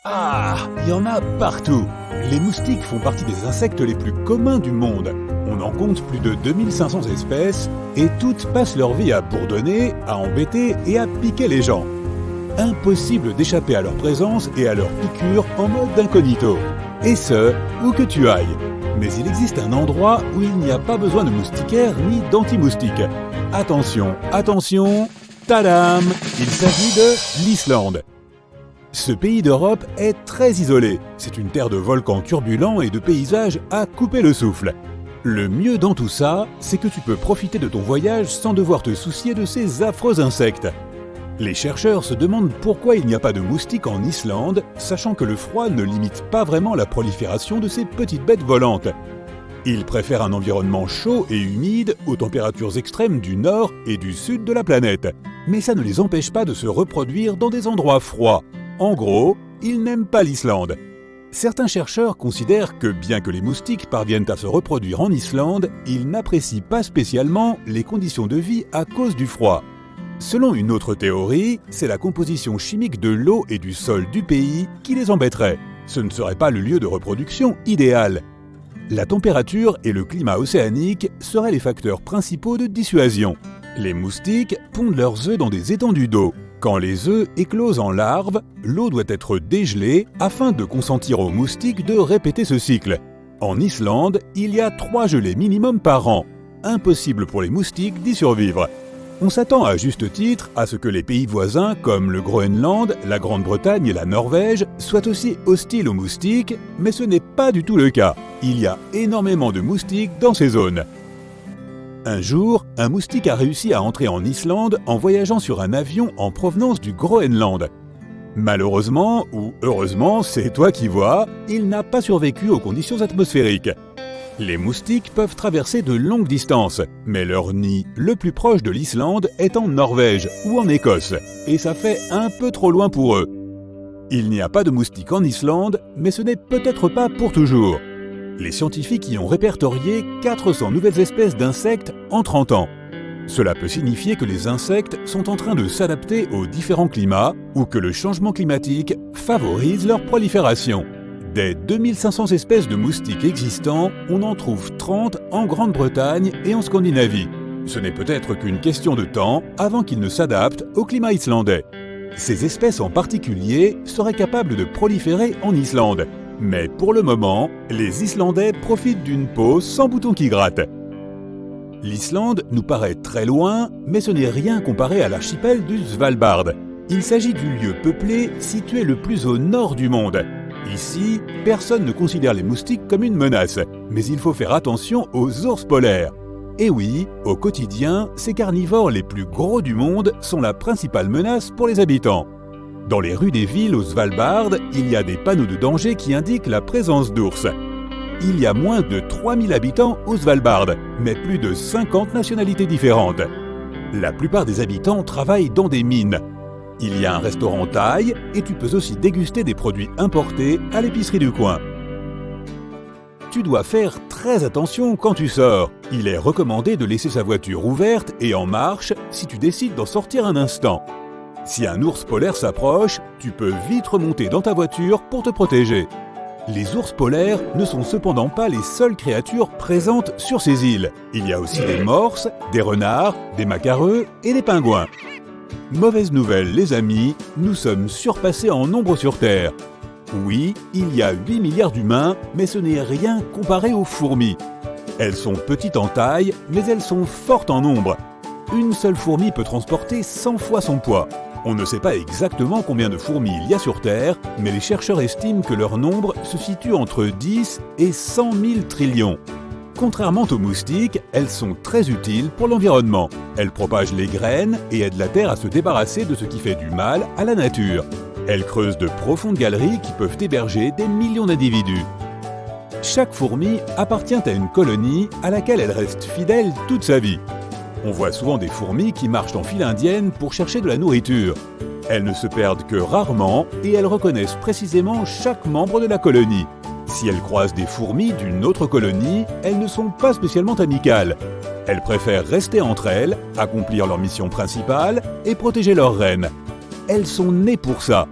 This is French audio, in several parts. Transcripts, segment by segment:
Ah, il y en a partout. Les moustiques font partie des insectes les plus communs du monde. On en compte plus de 2500 espèces et toutes passent leur vie à bourdonner, à embêter et à piquer les gens. Impossible d'échapper à leur présence et à leurs piqûres en mode incognito. Et ce, où que tu ailles. Mais il existe un endroit où il n'y a pas besoin de moustiquaires ni d'anti-moustiques. Attention, attention, tadam! Il s'agit de l'Islande. Ce pays d'Europe est très isolé. C'est une terre de volcans turbulents et de paysages à couper le souffle. Le mieux dans tout ça, c'est que tu peux profiter de ton voyage sans devoir te soucier de ces affreux insectes. Les chercheurs se demandent pourquoi il n'y a pas de moustiques en Islande, sachant que le froid ne limite pas vraiment la prolifération de ces petites bêtes volantes. Ils préfèrent un environnement chaud et humide aux températures extrêmes du nord et du sud de la planète. Mais ça ne les empêche pas de se reproduire dans des endroits froids. En gros, ils n'aiment pas l'Islande. Certains chercheurs considèrent que bien que les moustiques parviennent à se reproduire en Islande, ils n'apprécient pas spécialement les conditions de vie à cause du froid. Selon une autre théorie, c'est la composition chimique de l'eau et du sol du pays qui les embêterait. Ce ne serait pas le lieu de reproduction idéal. La température et le climat océanique seraient les facteurs principaux de dissuasion. Les moustiques pondent leurs œufs dans des étendues d'eau. Quand les œufs éclosent en larves, l'eau doit être dégelée afin de consentir aux moustiques de répéter ce cycle. En Islande, il y a 3 gelées minimum par an. Impossible pour les moustiques d'y survivre. On s'attend à juste titre à ce que les pays voisins comme le Groenland, la Grande-Bretagne et la Norvège soient aussi hostiles aux moustiques, mais ce n'est pas du tout le cas. Il y a énormément de moustiques dans ces zones. Un jour, un moustique a réussi à entrer en Islande en voyageant sur un avion en provenance du Groenland. Malheureusement, ou heureusement, c'est toi qui vois, il n'a pas survécu aux conditions atmosphériques. Les moustiques peuvent traverser de longues distances, mais leur nid le plus proche de l'Islande est en Norvège ou en Écosse, et ça fait un peu trop loin pour eux. Il n'y a pas de moustiques en Islande, mais ce n'est peut-être pas pour toujours. Les scientifiques y ont répertorié 400 nouvelles espèces d'insectes en 30 ans. Cela peut signifier que les insectes sont en train de s'adapter aux différents climats ou que le changement climatique favorise leur prolifération. Des 2500 espèces de moustiques existants, on en trouve 30 en Grande-Bretagne et en Scandinavie. Ce n'est peut-être qu'une question de temps avant qu'ils ne s'adaptent au climat islandais. Ces espèces en particulier seraient capables de proliférer en Islande. Mais pour le moment, les Islandais profitent d'une peau sans bouton qui gratte. L'Islande nous paraît très loin, mais ce n'est rien comparé à l'archipel du Svalbard. Il s'agit du lieu peuplé situé le plus au nord du monde. Ici, personne ne considère les moustiques comme une menace, mais il faut faire attention aux ours polaires. Et oui, au quotidien, ces carnivores les plus gros du monde sont la principale menace pour les habitants. Dans les rues des villes au Svalbard, il y a des panneaux de danger qui indiquent la présence d'ours. Il y a moins de 3000 habitants au Svalbard, mais plus de 50 nationalités différentes. La plupart des habitants travaillent dans des mines. Il y a un restaurant thaï et tu peux aussi déguster des produits importés à l'épicerie du coin. Tu dois faire très attention quand tu sors. Il est recommandé de laisser sa voiture ouverte et en marche si tu décides d'en sortir un instant. Si un ours polaire s'approche, tu peux vite remonter dans ta voiture pour te protéger. Les ours polaires ne sont cependant pas les seules créatures présentes sur ces îles. Il y a aussi des morses, des renards, des macareux et des pingouins. Mauvaise nouvelle les amis, nous sommes surpassés en nombre sur Terre. Oui, il y a 8 milliards d'humains, mais ce n'est rien comparé aux fourmis. Elles sont petites en taille, mais elles sont fortes en nombre. Une seule fourmi peut transporter 100 fois son poids. On ne sait pas exactement combien de fourmis il y a sur Terre, mais les chercheurs estiment que leur nombre se situe entre 10 et 100 000 trillions. Contrairement aux moustiques, elles sont très utiles pour l'environnement. Elles propagent les graines et aident la Terre à se débarrasser de ce qui fait du mal à la nature. Elles creusent de profondes galeries qui peuvent héberger des millions d'individus. Chaque fourmi appartient à une colonie à laquelle elle reste fidèle toute sa vie. On voit souvent des fourmis qui marchent en file indienne pour chercher de la nourriture. Elles ne se perdent que rarement et elles reconnaissent précisément chaque membre de la colonie. Si elles croisent des fourmis d'une autre colonie, elles ne sont pas spécialement amicales. Elles préfèrent rester entre elles, accomplir leur mission principale et protéger leur reine. Elles sont nées pour ça.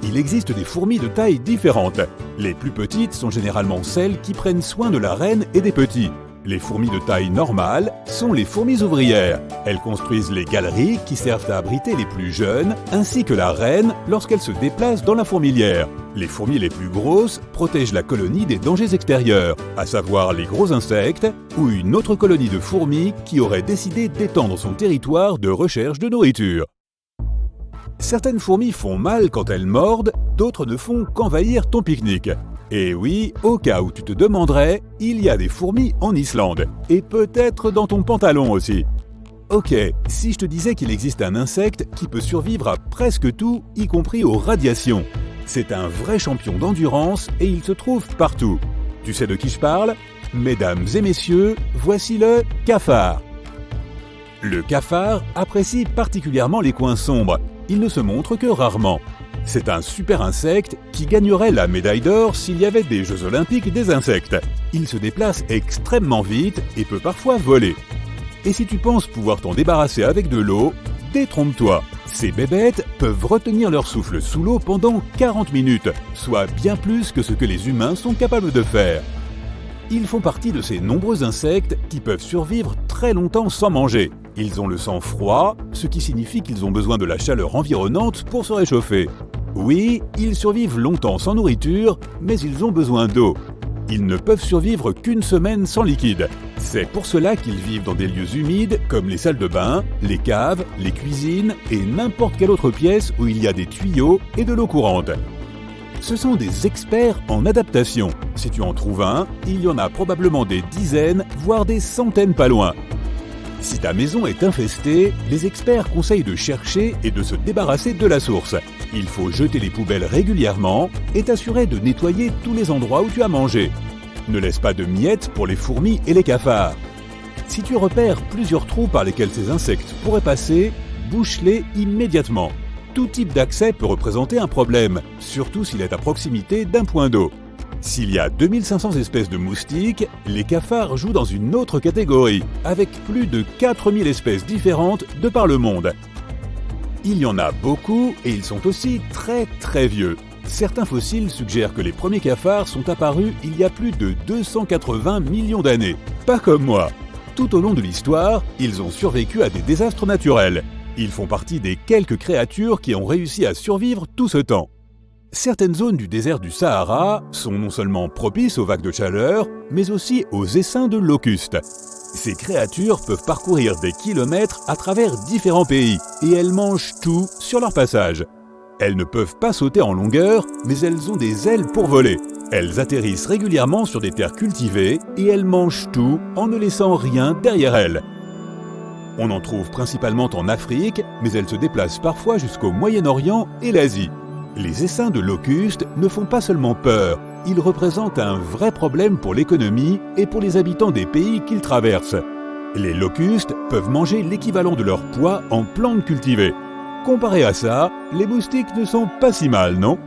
Il existe des fourmis de tailles différentes. Les plus petites sont généralement celles qui prennent soin de la reine et des petits. Les fourmis de taille normale sont les fourmis ouvrières. Elles construisent les galeries qui servent à abriter les plus jeunes, ainsi que la reine lorsqu'elle se déplace dans la fourmilière. Les fourmis les plus grosses protègent la colonie des dangers extérieurs, à savoir les gros insectes ou une autre colonie de fourmis qui aurait décidé d'étendre son territoire de recherche de nourriture. Certaines fourmis font mal quand elles mordent, d'autres ne font qu'envahir ton pique-nique. Et oui, au cas où tu te demanderais, il y a des fourmis en Islande, et peut-être dans ton pantalon aussi. Ok, si je te disais qu'il existe un insecte qui peut survivre à presque tout, y compris aux radiations. C'est un vrai champion d'endurance et il se trouve partout. Tu sais de qui je parle? Mesdames et messieurs, voici le cafard. Le cafard apprécie particulièrement les coins sombres. Il ne se montre que rarement. C'est un super insecte qui gagnerait la médaille d'or s'il y avait des Jeux Olympiques des insectes. Il se déplace extrêmement vite et peut parfois voler. Et si tu penses pouvoir t'en débarrasser avec de l'eau, détrompe-toi. Ces bébêtes peuvent retenir leur souffle sous l'eau pendant 40 minutes, soit bien plus que ce que les humains sont capables de faire. Ils font partie de ces nombreux insectes qui peuvent survivre très longtemps sans manger. Ils ont le sang froid, ce qui signifie qu'ils ont besoin de la chaleur environnante pour se réchauffer. Oui, ils survivent longtemps sans nourriture, mais ils ont besoin d'eau. Ils ne peuvent survivre qu'une semaine sans liquide. C'est pour cela qu'ils vivent dans des lieux humides comme les salles de bain, les caves, les cuisines et n'importe quelle autre pièce où il y a des tuyaux et de l'eau courante. Ce sont des experts en adaptation. Si tu en trouves un, il y en a probablement des dizaines, voire des centaines pas loin. Si ta maison est infestée, les experts conseillent de chercher et de se débarrasser de la source. Il faut jeter les poubelles régulièrement et t'assurer de nettoyer tous les endroits où tu as mangé. Ne laisse pas de miettes pour les fourmis et les cafards. Si tu repères plusieurs trous par lesquels ces insectes pourraient passer, bouche-les immédiatement. Tout type d'accès peut représenter un problème, surtout s'il est à proximité d'un point d'eau. S'il y a 2500 espèces de moustiques, les cafards jouent dans une autre catégorie, avec plus de 4000 espèces différentes de par le monde. Il y en a beaucoup et ils sont aussi très vieux. Certains fossiles suggèrent que les premiers cafards sont apparus il y a plus de 280 millions d'années. Pas comme moi. Tout au long de l'histoire, ils ont survécu à des désastres naturels. Ils font partie des quelques créatures qui ont réussi à survivre tout ce temps. Certaines zones du désert du Sahara sont non seulement propices aux vagues de chaleur, mais aussi aux essaims de locustes. Ces créatures peuvent parcourir des kilomètres à travers différents pays, et elles mangent tout sur leur passage. Elles ne peuvent pas sauter en longueur, mais elles ont des ailes pour voler. Elles atterrissent régulièrement sur des terres cultivées, et elles mangent tout en ne laissant rien derrière elles. On en trouve principalement en Afrique, mais elles se déplacent parfois jusqu'au Moyen-Orient et l'Asie. Les essaims de locustes ne font pas seulement peur, ils représentent un vrai problème pour l'économie et pour les habitants des pays qu'ils traversent. Les locustes peuvent manger l'équivalent de leur poids en plantes cultivées. Comparé à ça, les moustiques ne sont pas si mal, non ?